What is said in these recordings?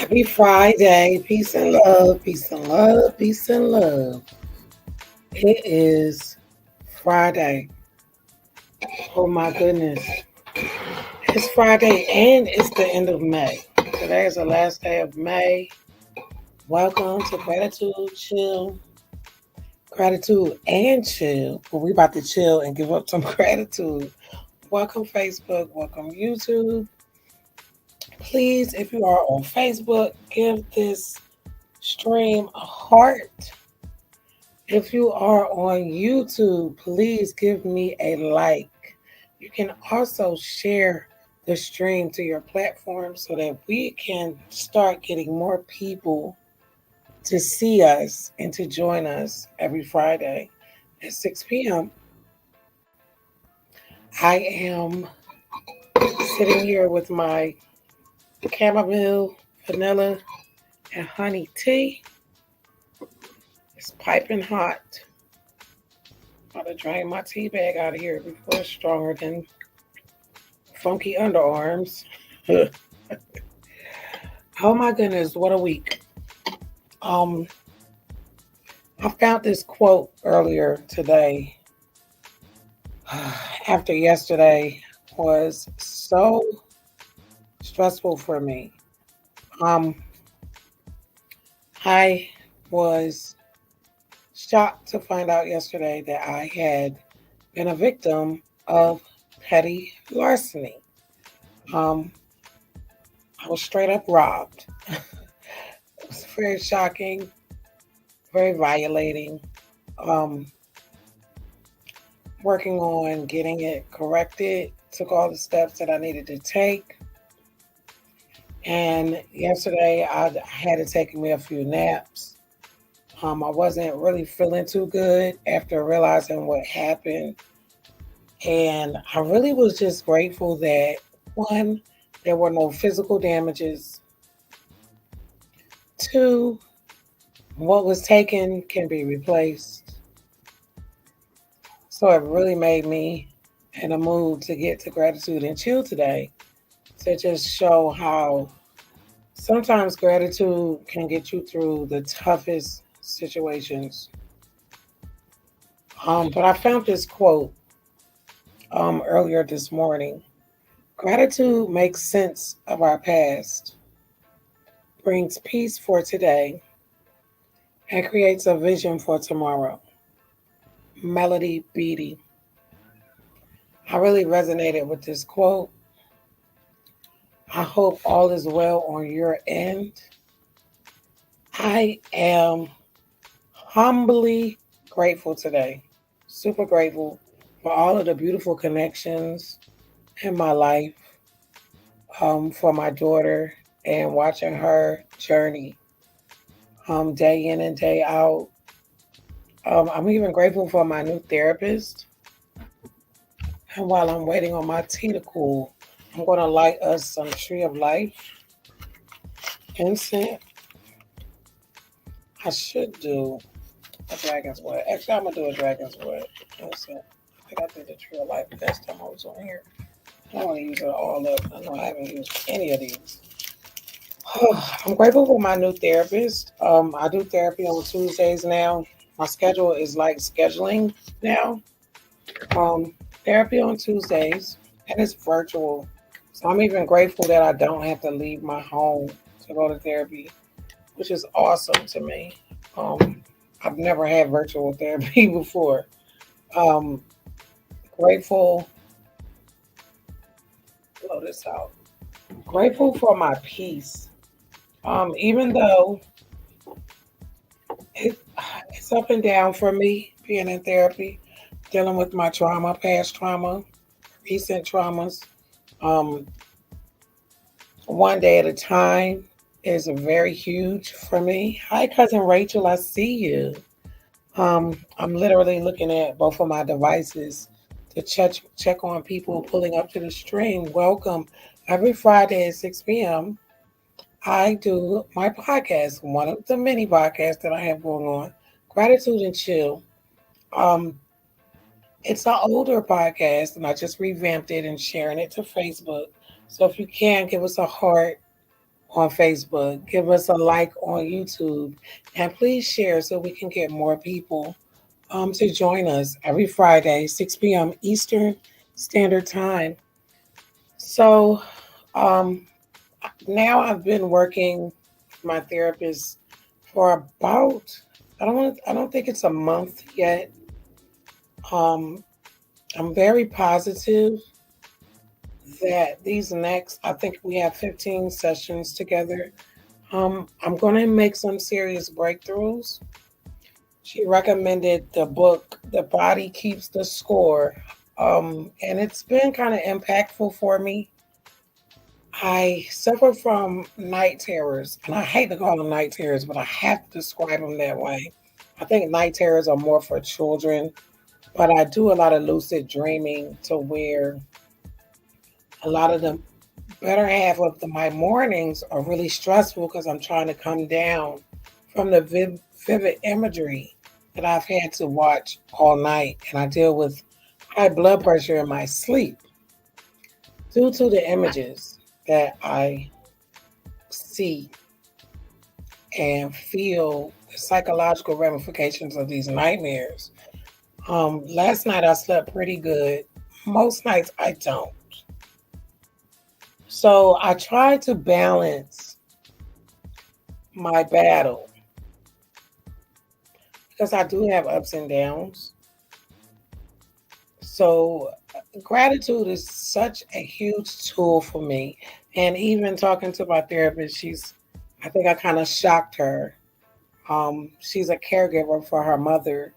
Happy Friday. Peace and love. Peace and love. Peace and love. It is Friday. Oh my goodness. It's Friday and it's the end of May. Today is the last day of May. Welcome to Gratitude Chill. Gratitude and chill. But we about to chill and give up some gratitude. Welcome Facebook. Welcome YouTube. Please, if you are on Facebook, give this stream a heart. If you are on YouTube, please give me a like. You can also share the stream to your platform so that we can start getting more people to see us and to join us every Friday at 6 p.m. I am sitting here with my chamomile, vanilla, and honey tea. It's piping hot. About to drain my tea bag out of here before it's stronger than funky underarms. Oh my goodness, what a week. I found this quote earlier today after yesterday was so stressful for me. I was shocked to find out yesterday that I had been a victim of petty larceny. I was straight up robbed. It was very shocking, very violating. Um, Working on getting it corrected, took all the steps that I needed to take. And yesterday I had to take me a few naps. I wasn't really feeling too good after realizing what happened. And I really was just grateful that one, there were no physical damages. Two, what was taken can be replaced. So it really made me in a mood to get to gratitude and chill today to just show how sometimes gratitude can get you through the toughest situations. But I found this quote earlier this morning. Gratitude makes sense of our past, brings peace for today, and creates a vision for tomorrow. Melody Beattie. I really resonated with this quote. I hope all is well on your end. I am humbly grateful today, super grateful for all of the beautiful connections in my life, for my daughter and watching her journey day in and day out. I'm even grateful for my new therapist. And while I'm waiting on my tea to cool, I'm going to light us some Tree of Life incense. I should do a dragon's wood. Actually, I'm going to do a dragon's wood incense. I think I did the Tree of Life the last time I was on here. I want to use it all up. I know I haven't used any of these. I'm grateful for my new therapist. I do therapy on Tuesdays now. My schedule is like scheduling now. Um, Therapy on Tuesdays, and it's virtual. So I'm even grateful that I don't have to leave my home to go to therapy, which is awesome to me. Um, I've never had virtual therapy before. Um, Grateful, blow this out. Grateful for my peace. Even though it, it's up and down for me being in therapy, dealing with my trauma, past trauma, recent traumas. Um, One day at a time is very huge for me. Hi, cousin Rachel, I see you. I'm literally looking at both of my devices to check on people pulling up to the stream. Welcome. Every Friday at 6 p.m. I do my podcast, one of the many podcasts that I have going on, Gratitude and Chill. Um, it's an older podcast, and I just revamped it and sharing it to Facebook. So if you can, give us a heart on Facebook, give us a like on YouTube, and please share so we can get more people to join us every Friday, 6 p.m. Eastern Standard Time. So um, now I've been working with my therapist for about I don't think it's a month yet. Um, I'm very positive that these next I think we have 15 sessions together. I'm going to make some serious breakthroughs. She recommended the book The Body Keeps the Score. And it's been kind of impactful for me. I suffer from night terrors, and I hate to call them night terrors, but I have to describe them that way. I think night terrors are more for children, but I do a lot of lucid dreaming to where a lot of the better half of my mornings are really stressful because I'm trying to come down from the vivid imagery that I've had to watch all night. And I deal with high blood pressure in my sleep due to the images that I see and feel the psychological ramifications of these nightmares. Last night I slept pretty good. Most nights I don't. So I try to balance my battle because I do have ups and downs. So gratitude is such a huge tool for me. And even talking to my therapist, I think I kind of shocked her. She's a caregiver for her mother.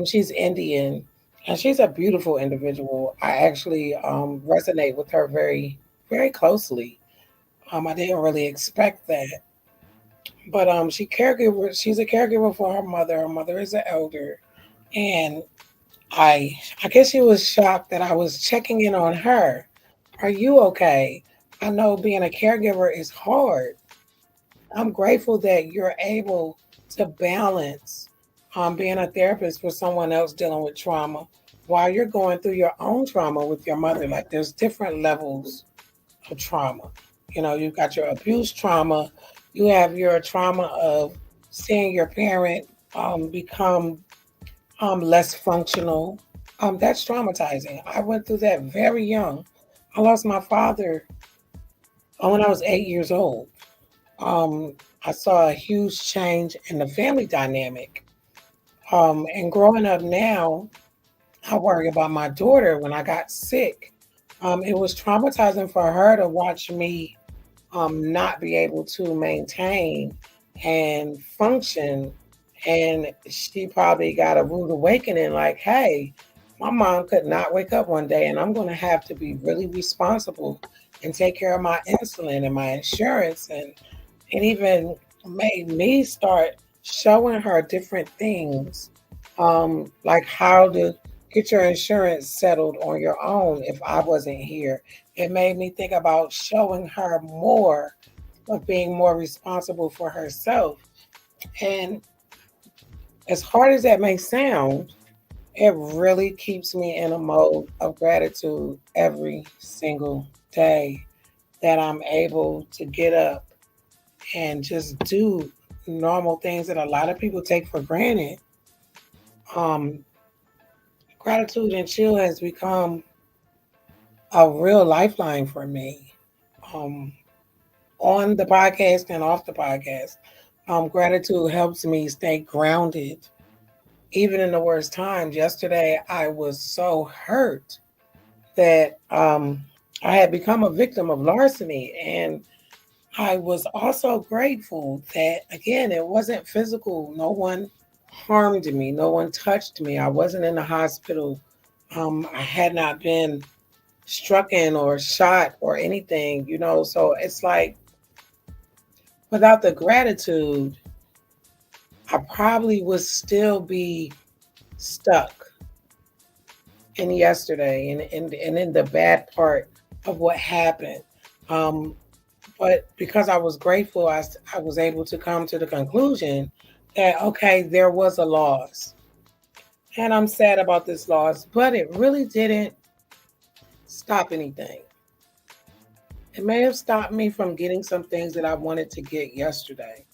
She's Indian and she's a beautiful individual. I actually resonate with her very, very closely. I didn't really expect that. But she's a caregiver for her mother. Her mother is an elder. And I guess she was shocked that I was checking in on her. Are you okay? I know being a caregiver is hard. I'm grateful that you're able to balance being a therapist for someone else dealing with trauma while you're going through your own trauma with your mother. Like there's different levels of trauma. You know, you've got your abuse trauma, you have your trauma of seeing your parent become less functional. That's traumatizing. I went through that very young. I lost my father when I was 8 years old. I saw a huge change in the family dynamic. And growing up now, I worry about my daughter when I got sick. It was traumatizing for her to watch me not be able to maintain and function. And she probably got a rude awakening like, hey, my mom could not wake up one day and I'm going to have to be really responsible and take care of my insulin and my insurance. And it even made me start showing her different things, like how to get your insurance settled on your own if I wasn't here. It made me think about showing her more of being more responsible for herself. And as hard as that may sound, it really keeps me in a mode of gratitude every single day that I'm able to get up and just do normal things that a lot of people take for granted. Um, Gratitude and chill has become a real lifeline for me. Um, on the podcast and off the podcast, gratitude helps me stay grounded, even in the worst times. Yesterday, I was so hurt that I had become a victim of larceny, and I was also grateful that, again, it wasn't physical. No one harmed me. No one touched me. I wasn't in the hospital. I had not been struck in or shot or anything, So it's like without the gratitude, I probably would still be stuck in yesterday and in the bad part of what happened. Um, but because I was grateful, I was able to come to the conclusion that, okay, there was a loss. And I'm sad about this loss, but it really didn't stop anything. It may have stopped me from getting some things that I wanted to get yesterday.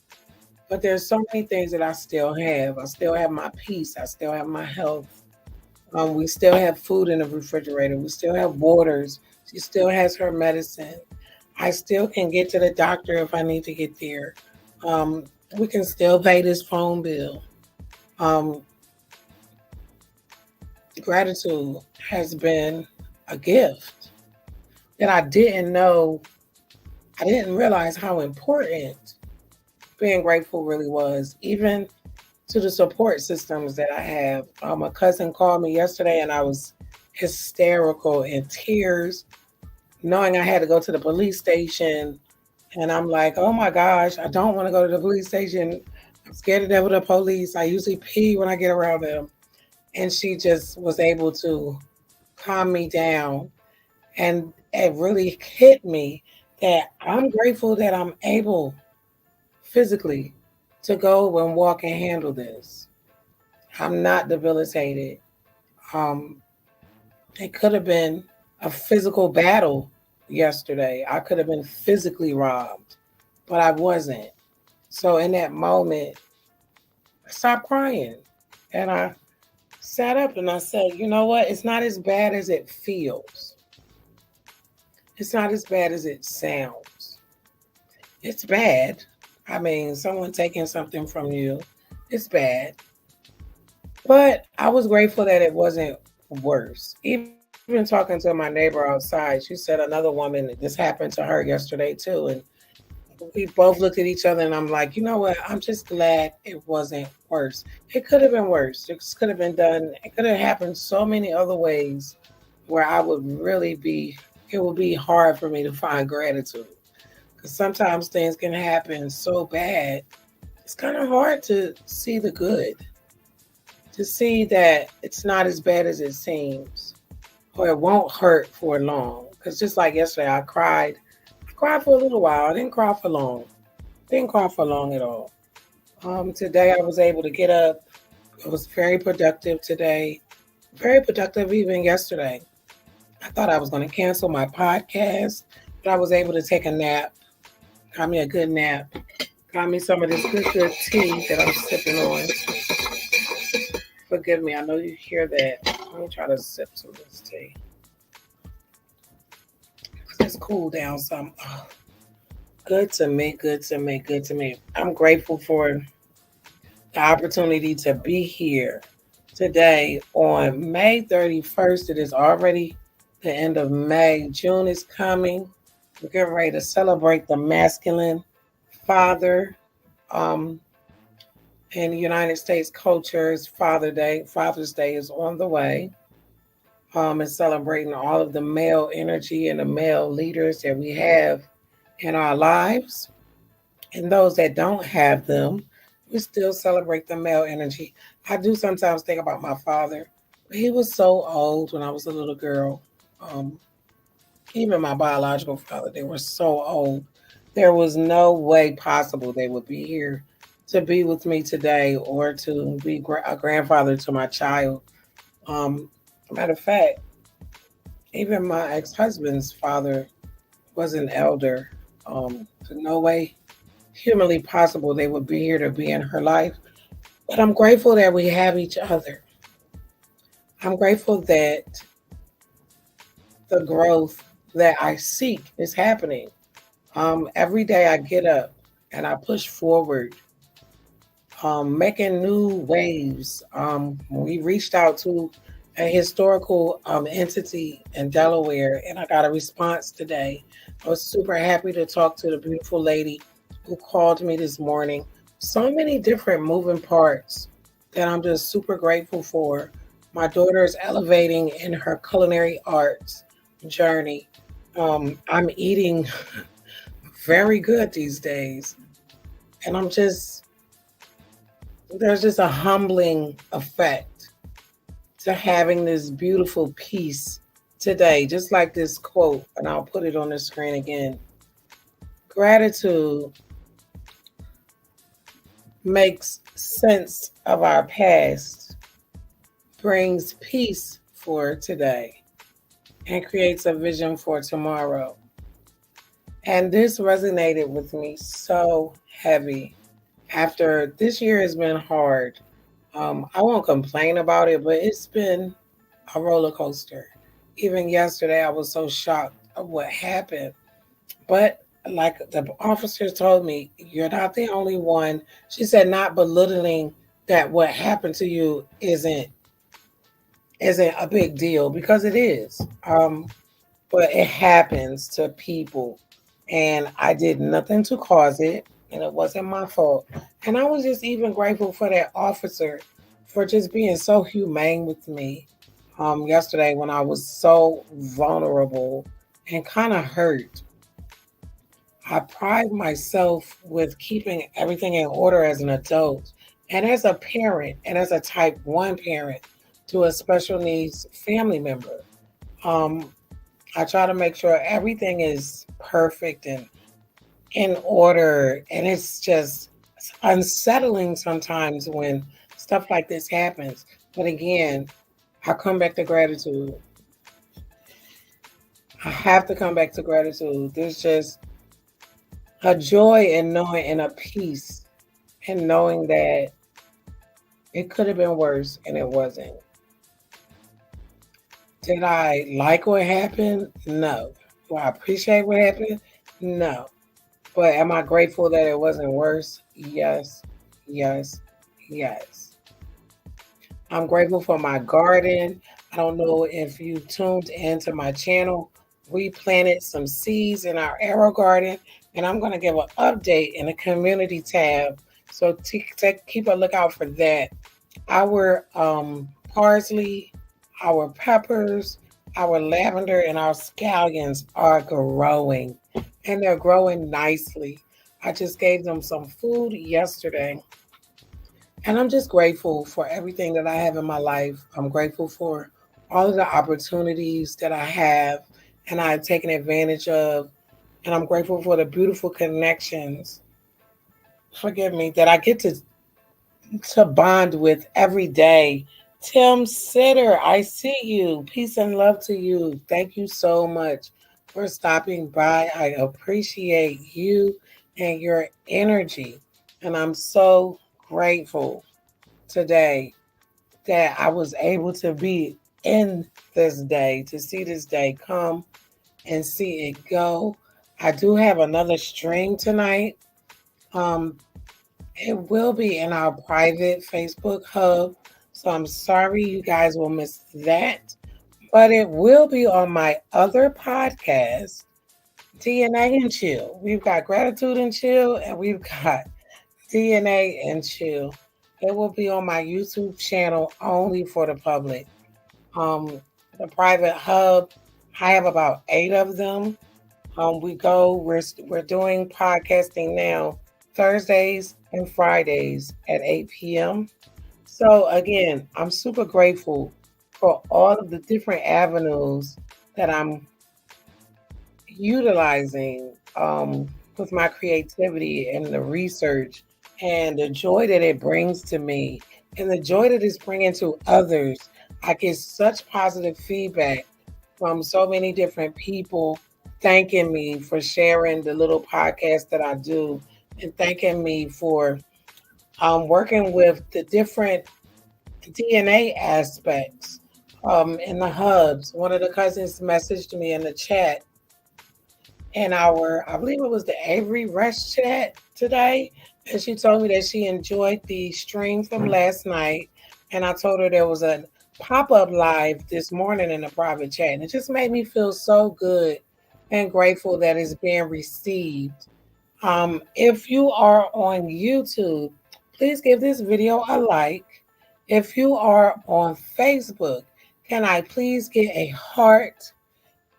But there's so many things that I still have. I still have my peace. I still have my health. We still have food in the refrigerator. We still have waters. She still has her medicine. I still can get to the doctor if I need to get there. Um, we can still pay this phone bill. Um, Gratitude has been a gift that I didn't know. I didn't realize how important being grateful really was, even to the support systems that I have. A cousin called me yesterday and I was hysterical in tears, knowing I had to go to the police station. And I'm like, oh my gosh, I don't want to go to the police station. I'm scared to death of the police. I usually pee when I get around them. And she just was able to calm me down. And it really hit me that I'm grateful that I'm able physically to go and walk and handle this. I'm not debilitated. Um, it could have been a physical battle yesterday. I could have been physically robbed, but I wasn't. So in that moment, I stopped crying and I sat up and I said, you know what? It's not as bad as it feels. It's not as bad as it sounds. It's bad. I mean, someone taking something from you, it's bad. But I was grateful that it wasn't worse. Even talking to my neighbor outside, she said another woman, this happened to her yesterday too. And we both looked at each other and I'm like, you know what? I'm just glad it wasn't worse. It could have been worse. It could have been done. It could have happened so many other ways where I would really be, it would be hard for me to find gratitude. Because sometimes things can happen so bad, it's kind of hard to see the good, to see that it's not as bad as it seems, or it won't hurt for long. Because just like yesterday, I cried. I cried for a little while. I didn't cry for long. Didn't cry for long at all. Today, I was able to get up. It was very productive today. Very productive even yesterday. I thought I was going to cancel my podcast, but I was able to take a nap. Got me a good nap. Got me some of this good tea that I'm sipping on. Forgive me, I know you hear that. Let me try to sip some of this tea. Let's cool down some. Oh, good to me, good to me, good to me. I'm grateful for the opportunity to be here today on May 31st. It is already the end of May. June is coming. We're getting ready to celebrate the masculine father. Um, in the United States culture, is Father Day. Father's Day is on the way. And celebrating all of the male energy and the male leaders that we have in our lives. And those that don't have them, we still celebrate the male energy. I do sometimes think about my father. He was so old when I was a little girl. Um, Even my biological father, they were so old. There was no way possible they would be here to be with me today or to be a grandfather to my child. Matter of fact, even my ex husband's father was an elder. No way humanly possible they would be here to be in her life. But I'm grateful that we have each other. I'm grateful that the growth that I seek is happening. Every day I get up and I push forward, making new waves. We reached out to a historical entity in Delaware, and I got a response today. I was super happy to talk to the beautiful lady who called me this morning. So many different moving parts that I'm just super grateful for. My daughter is elevating in her culinary arts journey. I'm eating very good these days, and there's just a humbling effect to having this beautiful piece today, just like this quote, and I'll put it on the screen again. Gratitude makes sense of our past, brings peace for today, and creates a vision for tomorrow. And this resonated with me so heavy after this year has been hard. I won't complain about it, but it's been a roller coaster. Even yesterday, I was so shocked of what happened. But like the officers told me, you're not the only one. She said, not belittling that what happened to you isn't a big deal because it is. But it happens to people, and I did nothing to cause it, and it wasn't my fault. And I was just even grateful for that officer for just being so humane with me yesterday when I was so vulnerable and kind of hurt. I pride myself with keeping everything in order as an adult and as a parent and as a type 1 parent to a special needs family member. Um, I try to make sure everything is perfect and in order. And it's just unsettling sometimes when stuff like this happens. But again, I come back to gratitude. I have to come back to gratitude. There's just a joy in knowing and a peace in knowing that it could have been worse and it wasn't. Did I like what happened? No. Do I appreciate what happened? No. But am I grateful that it wasn't worse? Yes, yes, yes. I'm grateful for my garden. I don't know if you tuned into my channel. We planted some seeds in our arrow garden, and I'm going to give an update in the community tab. So keep a lookout for that. Our parsley, our peppers, our lavender, and our scallions are growing, and they're growing nicely. I just gave them some food yesterday, and I'm just grateful for everything that I have in my life. I'm grateful for all of the opportunities that I have and I've taken advantage of. And I'm grateful for the beautiful connections, forgive me, that I get to bond with every day. Tim Sitter, I see you. Peace and love to you. Thank you so much for stopping by. I appreciate you and your energy. And I'm so grateful today that I was able to be in this day, to see this day come and see it go. I do have another stream tonight. Um, it will be in our private Facebook hub. So I'm sorry you guys will miss that. But it will be on my other podcast, DNA and Chill. We've got Gratitude and Chill, and we've got DNA and Chill. It will be on my YouTube channel only for the public. Um, the private hub, I have about 8 of them. We're doing podcasting now Thursdays and Fridays at 8 p.m. So again, I'm super grateful for all of the different avenues that I'm utilizing with my creativity and the research and the joy that it brings to me and the joy that it's bringing to others. I get such positive feedback from so many different people thanking me for sharing the little podcast that I do and thanking me for working with the different DNA aspects in the hubs. One of the cousins messaged me in the chat in our, I believe it was the Avery Rush chat today. And she told me that she enjoyed the stream from last night. And I told her there was a pop up live this morning in a private chat. And it just made me feel so good and grateful that it's being received. If you are on YouTube, please give this video a like. If you are on Facebook, can I please get a heart?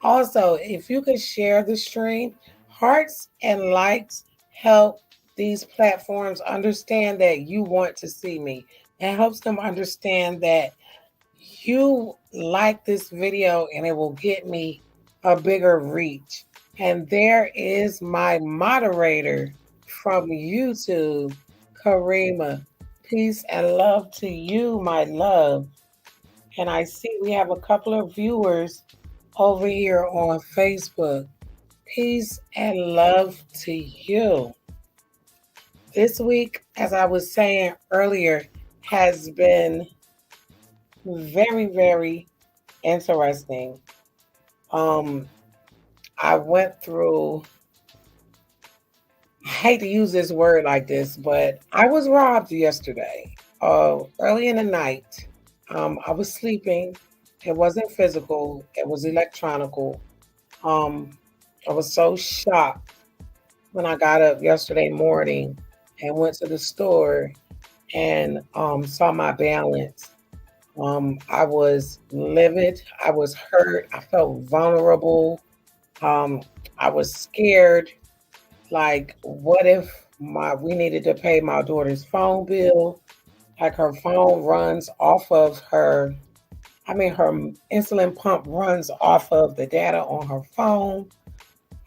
Also, if you could share the stream, hearts and likes help these platforms understand that you want to see me. It helps them understand that you like this video and it will get me a bigger reach. And there is my moderator from YouTube, Karima. Peace and love to you, my love. And I see we have a couple of viewers over here on Facebook. Peace and love to you. This week, as I was saying earlier, has been very, very interesting. Um, I went through, I hate to use this word like this, but I was robbed yesterday. Early in the night. I was sleeping. It wasn't physical, it was electronical. Um, I was so shocked when I got up yesterday morning and went to the store and saw my balance. I was livid. I was hurt. I felt vulnerable. Um, I was scared. Like, what if we needed to pay my daughter's phone bill? Like her phone runs off of her. I mean, her insulin pump runs off of the data on her phone.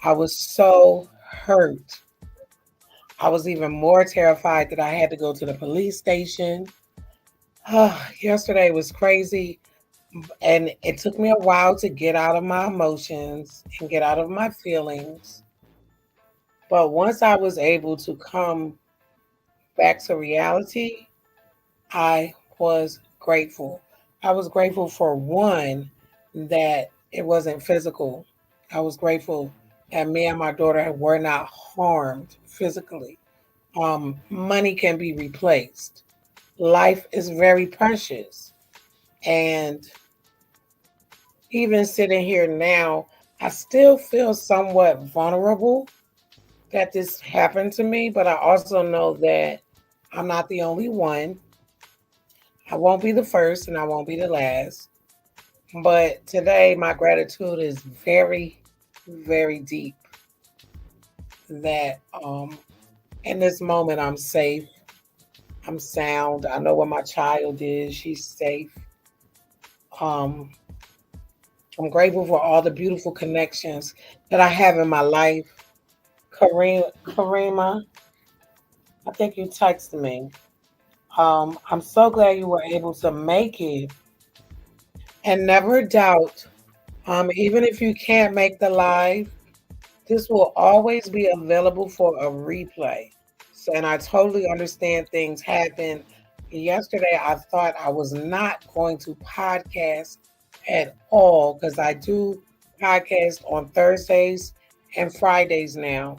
I was so hurt. I was even more terrified that I had to go to the police station. Yesterday was crazy, and it took me a while to get out of my emotions and get out of my feelings. But once I was able to come back to reality, I was grateful. I was grateful for one, that it wasn't physical. I was grateful that me and my daughter were not harmed physically. Money can be replaced. Life is very precious. And even sitting here now, I still feel somewhat vulnerable that this happened to me, but I also know that I'm not the only one. I won't be the first and I won't be the last. But today, my gratitude is very, very deep that in this moment, I'm safe. I'm sound. I know where my child is. She's safe. Um, I'm grateful for all the beautiful connections that I have in my life. Karima, I think you texted me. I'm so glad you were able to make it. And never doubt, even if you can't make the live, this will always be available for a replay. So, and I totally understand things happen. Yesterday, I thought I was not going to podcast at all because I do podcast on Thursdays and Fridays now.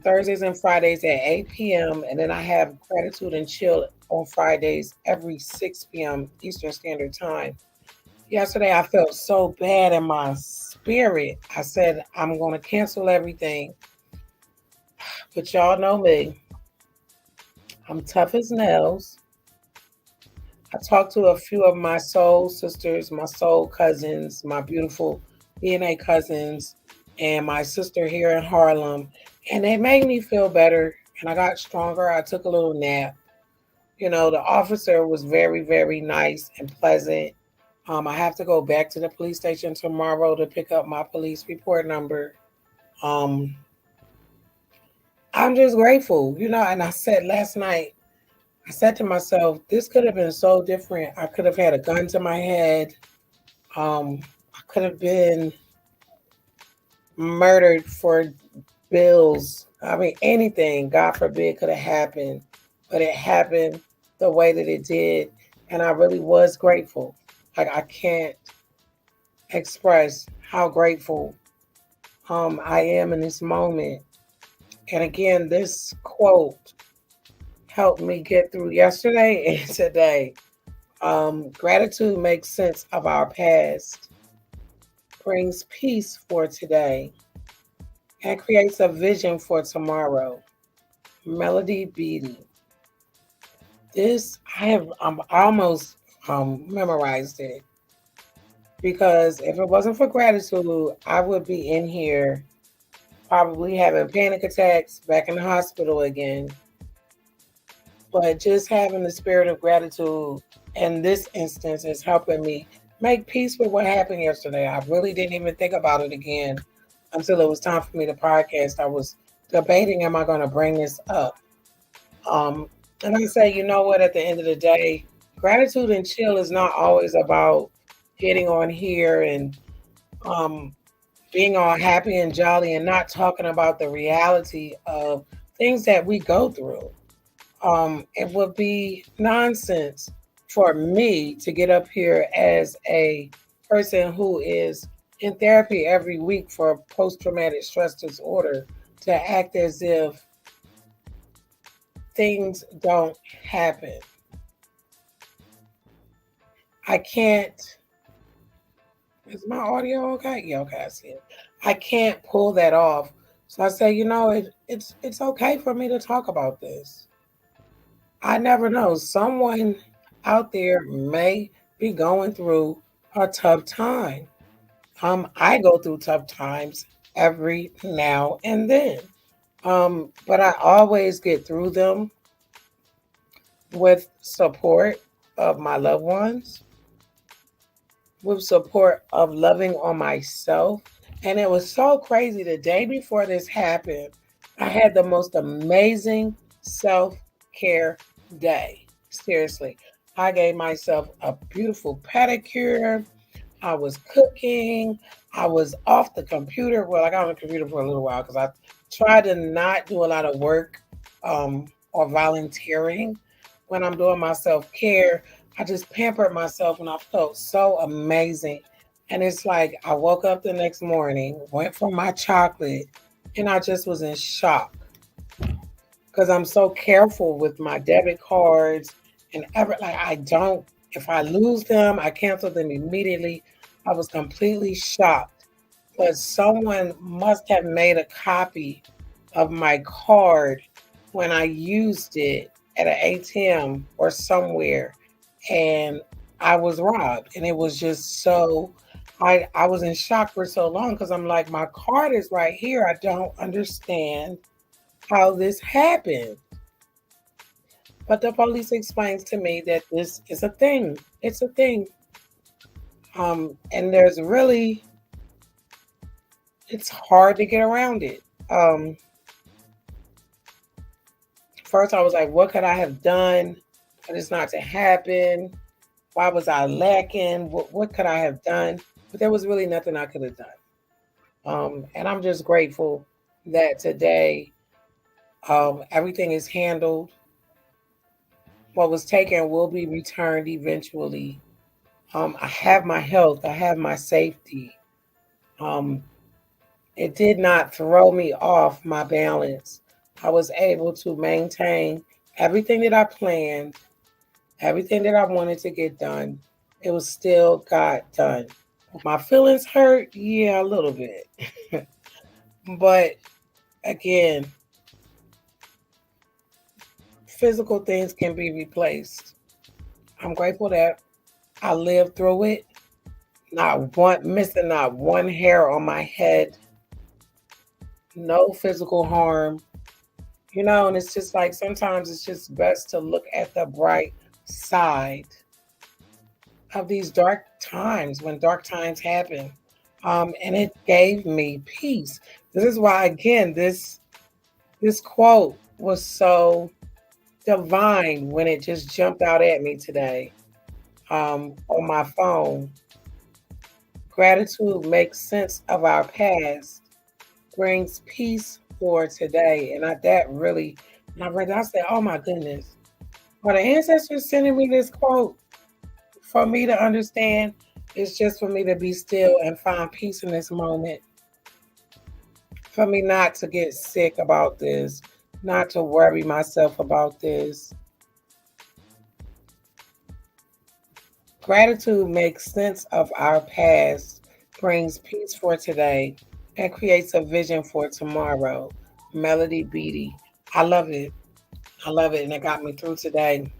Thursdays and Fridays at 8 p.m. And then I have Gratitude and Chill on Fridays every 6 p.m. Eastern Standard Time. Yesterday, I felt so bad in my spirit. I said, I'm going to cancel everything. But y'all know me. I'm tough as nails. I talked to a few of my soul sisters, my soul cousins, my beautiful DNA cousins, and my sister here in Harlem. And they made me feel better. And I got stronger. I took a little nap. You know, the officer was very, very nice and pleasant. I have to go back to the police station tomorrow to pick up my police report number. Um, I'm just grateful, you know. And I said last night, I said to myself, this could have been so different. I could have had a gun to my head. I could have been murdered for bills I mean, anything, God forbid, could have happened, but it happened the way that it did. And I really was grateful. Like, I can't express how grateful I am in this moment. And again, this quote helped me get through yesterday and today. Gratitude makes sense of our past, brings peace for today, and creates a vision for tomorrow. Melody Beattie. This I almost memorized it because if it wasn't for gratitude, I would be in here probably having panic attacks back in the hospital again. But just having the spirit of gratitude in this instance is helping me make peace with what happened yesterday. I really didn't even think about it again until it was time for me to podcast. I was debating, am I going to bring this up? Um, and I say, you know what, at the end of the day, gratitude and chill is not always about getting on here and um, being all happy and jolly and not talking about the reality of things that we go through. It would be nonsense for me to get up here as a person who is in therapy every week for post traumatic stress disorder to act as if things don't happen. I can't. Is my audio okay? Yeah, okay, I see it. I can't pull that off. So I say, it's okay for me to talk about this. I never know. Someone out there may be going through a tough time. I go through tough times every now and then. But I always get through them with support of my loved ones, with support of loving on myself. And it was so crazy. The day before this happened, I had the most amazing self care day. Seriously, I gave myself a beautiful pedicure. I was cooking. I was off the computer. Well, I got on the computer for a little while because I tried to not do a lot of work or volunteering when I'm doing my self care. I just pampered myself and I felt so amazing. And it's like I woke up the next morning, went for my chocolate, and I just was in shock because I'm so careful with my debit cards and like I don't, if I lose them, I cancel them immediately. I was completely shocked. But someone must have made a copy of my card when I used it at an ATM or somewhere, and I was robbed. And it was just so I was in shock for so long because I'm like, my card is right here. I don't understand how this happened. But the police explains to me that this is a thing. It's a thing. And there's really, it's hard to get around it. First, I was like, what could I have done for this not to happen? Why was I lacking? What could I have done? But there was really nothing I could have done. And I'm just grateful that today everything is handled. What was taken will be returned eventually. I have my health, I have my safety. Um, it did not throw me off my balance. I was able to maintain everything that I planned, everything that I wanted to get done. It was still got done. My feelings hurt, yeah, a little bit. But again, physical things can be replaced. I'm grateful that I lived through it. Not one missing, not one hair on my head, no physical harm. And it's just like sometimes it's just best to look at the bright side of these dark times when dark times happen. And it gave me peace. This is why, again, this quote was so divine when it just jumped out at me today on my phone. Gratitude makes sense of our past, brings peace for today. And that really, when I read that, I said, oh my goodness. Are the ancestors sending me this quote for me to understand? It's just for me to be still and find peace in this moment. For me not to get sick about this, not to worry myself about this. Gratitude makes sense of our past, brings peace for today, and creates a vision for tomorrow. Melody Beatty. I love it. I love it. And it got me through today.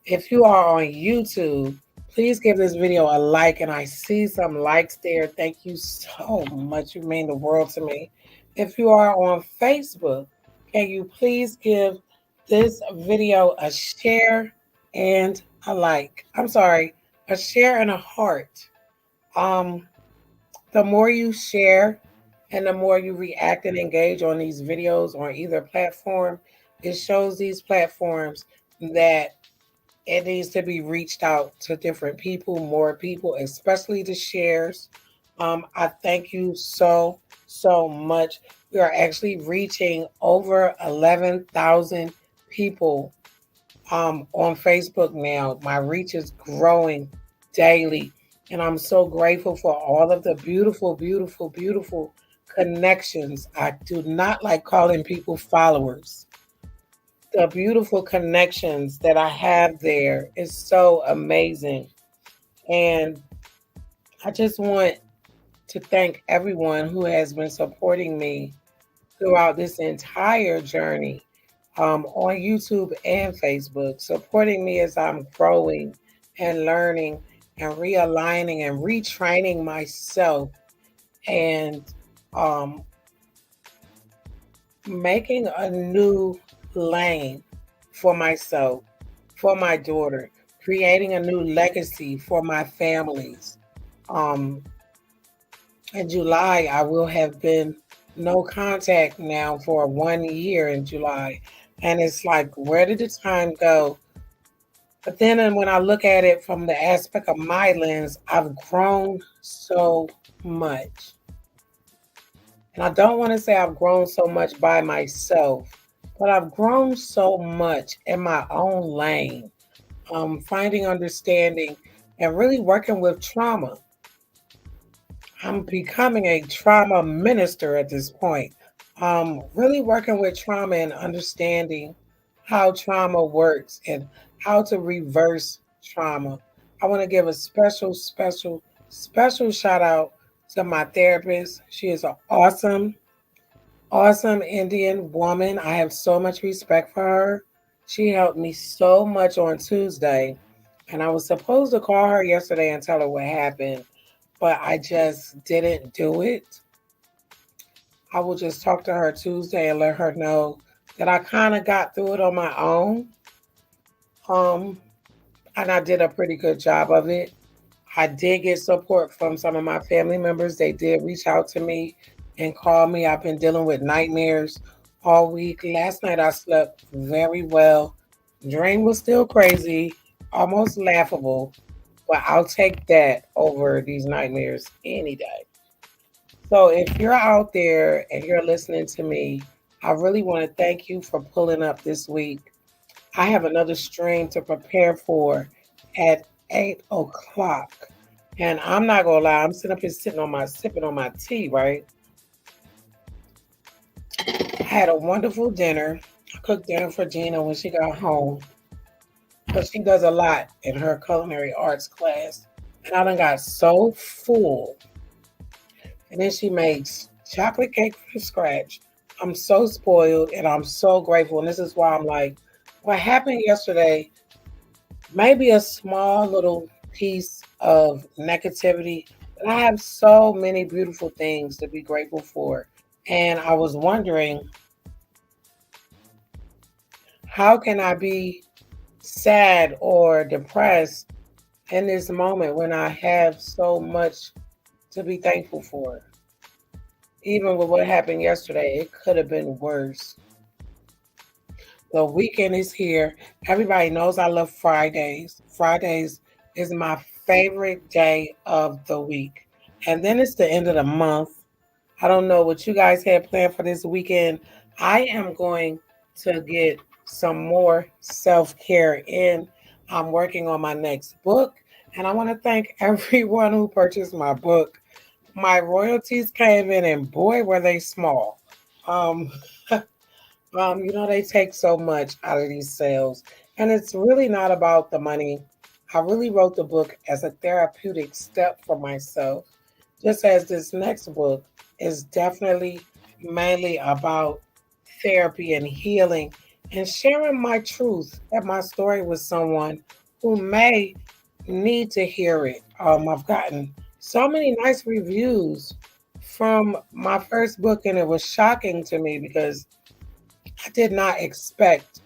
If you are on YouTube, please give this video a like. And I see some likes there. Thank you so much. You mean the world to me. If you are on Facebook, can you please give this video a share and a like? I'm sorry, a share and a heart. The more you share and the more you react and engage on these videos on either platform, it shows these platforms that it needs to be reached out to different people, more people, especially the shares. I thank you so much. We are actually reaching over 11,000 people on Facebook now. My reach is growing daily, and I'm so grateful for all of the beautiful connections. I do not like calling people followers. The beautiful connections that I have there is so amazing. And I just want to thank everyone who has been supporting me throughout this entire journey on YouTube and Facebook, supporting me as I'm growing and learning and realigning and retraining myself and um, making a new lane for myself, for my daughter, creating a new legacy for my families. Um, in July, I will have been no contact now for 1 year in July. And it's like, where did the time go? But then when I look at it from the aspect of my lens, I've grown so much. And I don't want to say I've grown so much by myself, but I've grown so much in my own lane, finding understanding and really working with trauma. I'm becoming a trauma minister at this point. Really working with trauma and understanding how trauma works and how to reverse trauma. I want to give a special shout out to my therapist. She is an awesome Indian woman. I have so much respect for her. She helped me so much on Tuesday. And I was supposed to call her yesterday and tell her what happened, but I just didn't do it. I will just talk to her Tuesday and let her know that I kind of got through it on my own. Um, and I did a pretty good job of it. I did get support from some of my family members. They did reach out to me and call me. I've been dealing with nightmares all week. Last night I slept very well. Dream was still crazy, almost laughable, but I'll take that over these nightmares any day. So if you're out there and you're listening to me, I really want to thank you for pulling up this week. I have another stream to prepare for at 8 o'clock. And I'm not gonna lie, I'm sitting up here sipping on my tea, right? I had a wonderful dinner. I cooked dinner for Gina when she got home. But she does a lot in her culinary arts class. And I done got so full. And then she makes chocolate cake from scratch. I'm so spoiled and I'm so grateful. And this is why I'm like, what happened yesterday, maybe a small little piece of negativity, but I have so many beautiful things to be grateful for. And I was wondering, how can I be sad or depressed in this moment when I have so much to be thankful for? Even with what happened yesterday, it could have been worse. The weekend is here. Everybody knows I love Fridays. Fridays is my favorite day of the week. And then it's the end of the month. I don't know what you guys had planned for this weekend. I am going to get some more self care in. I'm working on my next book, and I want to thank everyone who purchased my book. My royalties came in, and boy, were they small. Um, they take so much out of these sales, and it's really not about the money. I really wrote the book as a therapeutic step for myself, just as this next book is definitely mainly about therapy and healing and sharing my truth and my story with someone who may need to hear it. I've gotten so many nice reviews from my first book, and it was shocking to me because I did not expect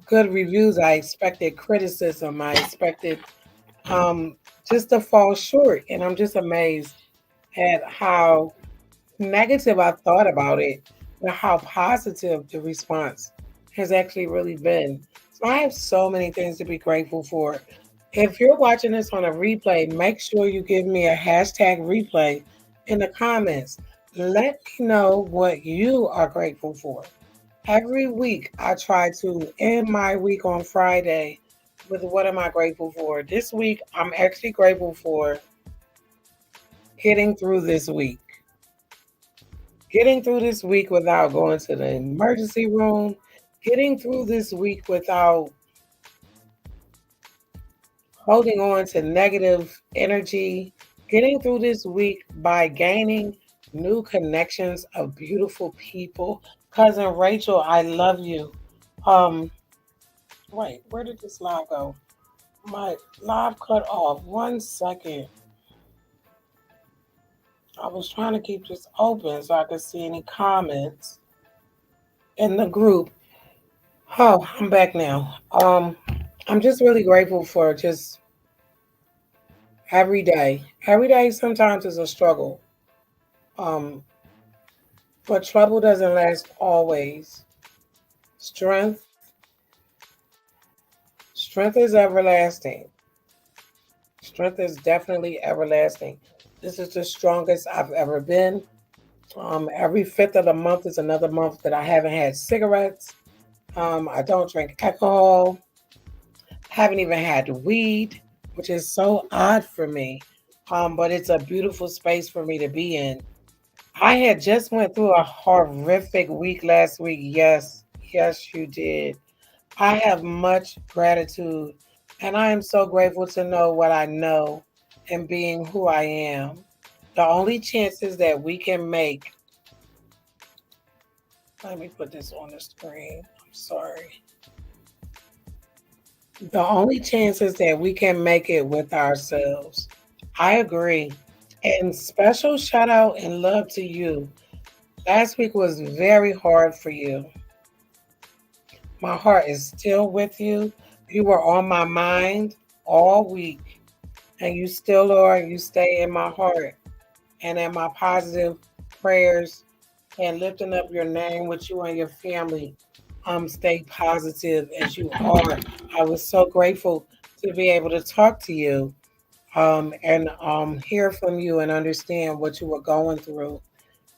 good reviews. I expected criticism. I expected um, just to fall short. And I'm just amazed at how negative I thought about it, but how positive the response has actually really been. So I have so many things to be grateful for. If you're watching this on a replay, make sure you give me a hashtag replay in the comments. Let me know what you are grateful for. Every week, I try to end my week on Friday with what am I grateful for. This week, I'm actually grateful for getting through this week. Getting through this week without going to the emergency room. Getting through this week without holding on to negative energy. Getting through this week by gaining new connections of beautiful people. Cousin Rachel, I love you. Um, Wait, where did this live go? My live cut off. 1 second. I was trying to keep this open so I could see any comments in the group. Oh, I'm back now. I'm just really grateful for just every day. Every day sometimes is a struggle. Um, but trouble doesn't last always. Strength, strength is everlasting. Strength is definitely everlasting. This is the strongest I've ever been. Every fifth of the month is another month that I haven't had cigarettes. I don't drink alcohol. Haven't even had weed, which is so odd for me. But it's a beautiful space for me to be in. I had just went through a horrific week last week. Yes, yes, you did. I have much gratitude, and I am so grateful to know what I know and being who I am. The only chances that we can make, let me put this on the screen. I'm sorry. The only chances that we can make it with ourselves. I agree. And special shout out and love to you. Last week was very hard for you. My heart is still with you. You were on my mind all week, and you still are. You stay in my heart and in my positive prayers and lifting up your name with you and your family. Stay positive as you are. I was so grateful to be able to talk to you and hear from you and understand what you were going through.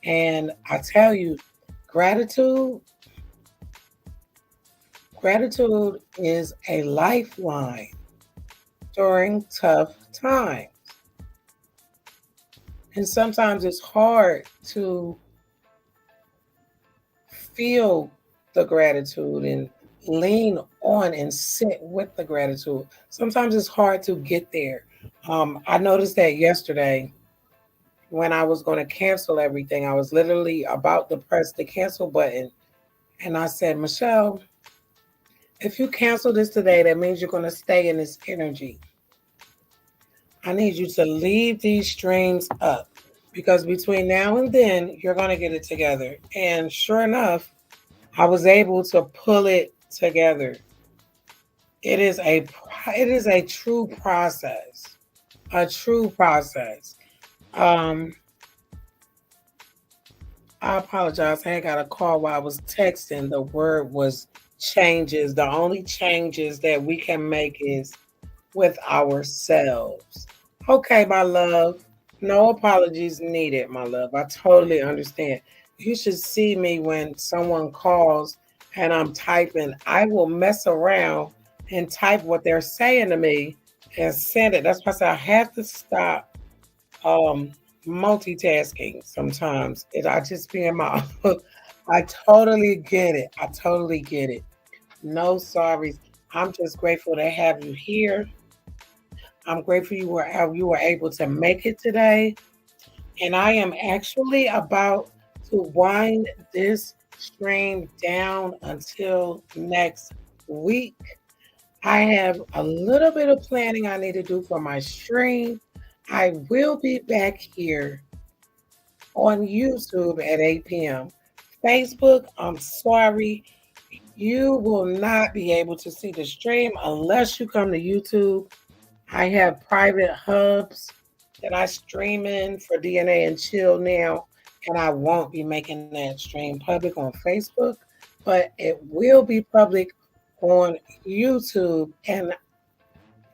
And I tell you, gratitude, gratitude is a lifeline during tough times. And sometimes it's hard to feel the gratitude and lean on and sit with the gratitude. Sometimes it's hard to get there. I noticed that yesterday when I was going to cancel everything. I was literally about to press the cancel button. And I said, Michelle, if you cancel this today, that means you're going to stay in this energy. I need you to leave these streams up because between now and then, you're going to get it together. And sure enough, I was able to pull it together. It is a true process, a true process. Um, I apologize. I got a call while I was texting. The word was changes. The only changes that we can make is with ourselves. Okay, my love. No apologies needed, my love. I totally understand. You should see me when someone calls and I'm typing. I will mess around and type what they're saying to me and send it. That's why I say I have to stop um multitasking sometimes. I just be in my I totally get it. I totally get it. No sorries. I'm just grateful to have you here. I'm grateful you were able to make it today. And I am actually about to wind this stream down until next week. I have a little bit of planning I need to do for my stream. I will be back here on YouTube at 8 p.m. Facebook, I'm sorry, you will not be able to see the stream unless you come to YouTube. I have private hubs that I stream in for DNA and Chill now, and I won't be making that stream public on Facebook, but it will be public on YouTube. And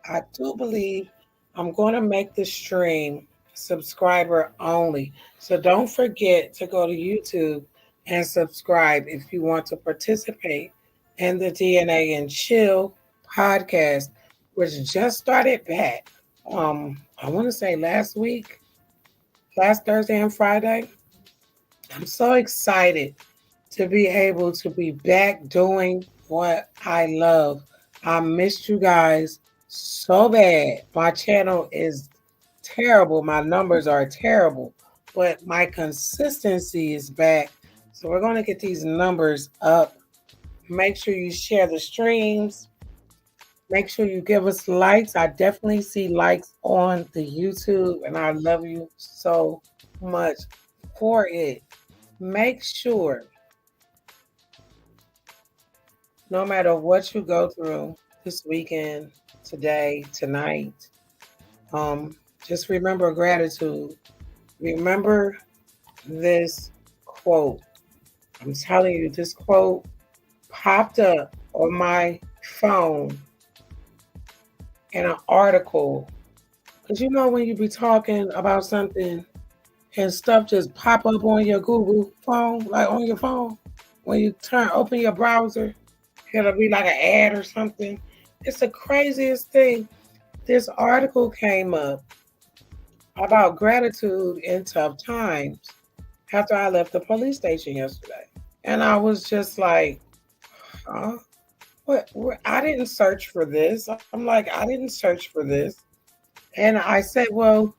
I do believe I'm going to make the stream subscriber only. So don't forget to go to YouTube and subscribe if you want to participate in the DNA and Chill podcast, which just started back. I want to say last Thursday and Friday. I'm so excited to be able to be back doing what I love. I missed you guys so bad. My channel is terrible. My numbers are terrible, but my consistency is back. So we're going to get these numbers up. Make sure you share the streams. Make sure you give us likes. I definitely see likes on the YouTube, and I love you so much for it. Make sure, no matter what you go through this weekend, today, tonight, just remember gratitude. Remember this quote. I'm telling you, this quote popped up on my phone in an article. Because you know when you be talking about something and stuff just pop up on your Google phone, like on your phone, when you open your browser, it'll be like an ad or something. It's the craziest thing. This article came up about gratitude in tough times after I left the police station yesterday. And I was just like, huh? What? I didn't search for this. I'm like, I didn't search for this. And I said, well,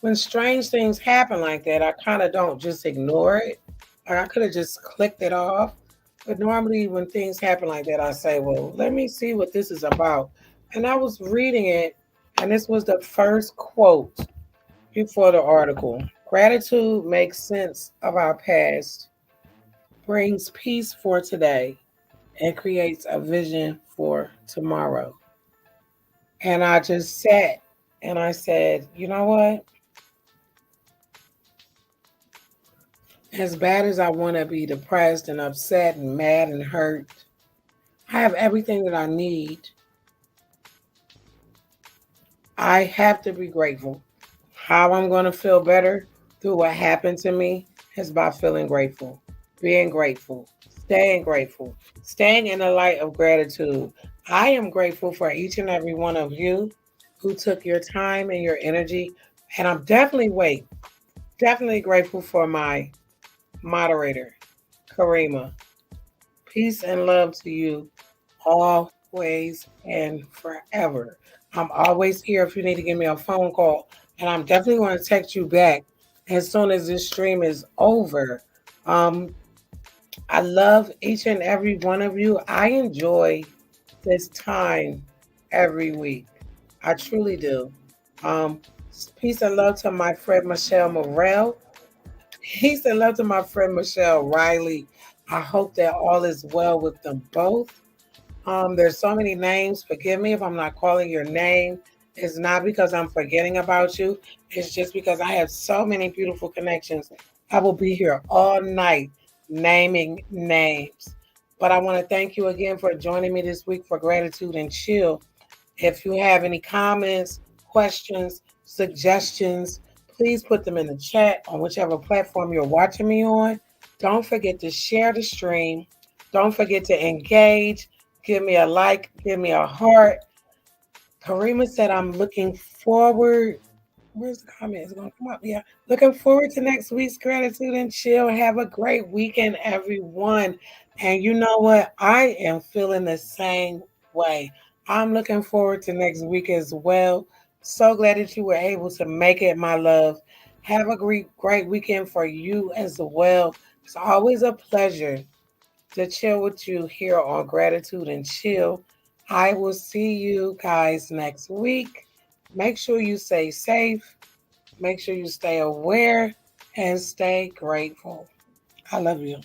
when strange things happen like that, I kind of don't just ignore it. Or I could have just clicked it off. But normally, when things happen like that, I say, well, let me see what this is about. And I was reading it, and this was the first quote before the article. Gratitude makes sense of our past, brings peace for today, and creates a vision for tomorrow. And I just sat and I said, you know what? As bad as I want to be depressed and upset and mad and hurt, I have everything that I need. I have to be grateful. How I'm going to feel better through what happened to me is by feeling grateful, being grateful, staying in the light of gratitude. I am grateful for each and every one of you who took your time and your energy. And I'm definitely grateful for my moderator, Karima. Peace and love to you always and forever. I'm always here if you need to give me a phone call, and I'm definitely going to text you back as soon as this stream is over. Um, I love each and every one of you. I enjoy this time every week. I truly do. Um, Peace and love to my friend Michelle Morrell. Peace and love to my friend Michelle Riley. I hope that all is well with them both. There's so many names. Forgive me if I'm not calling your name. It's not because I'm forgetting about you. It's just because I have so many beautiful connections. I will be here all night naming names. But I want to thank you again for joining me this week for Gratitude and Chill. If you have any comments, questions, suggestions, Please put them in the chat on whichever platform you're watching me on. Don't forget to share the stream. Don't forget to engage. Give me a like. Give me a heart. Karima said, I'm looking forward. Where's the comment? It's going to come up. Yeah. Looking forward to next week's Gratitude and Chill. Have a great weekend, everyone. And you know what? I am feeling the same way. I'm looking forward to next week as well. So glad that you were able to make it, my love. Have a great weekend for you as well. It's always a pleasure to chill with you here on Gratitude and Chill. I will see you guys next week. Make sure you stay safe, make sure you stay aware, and stay grateful. I love you.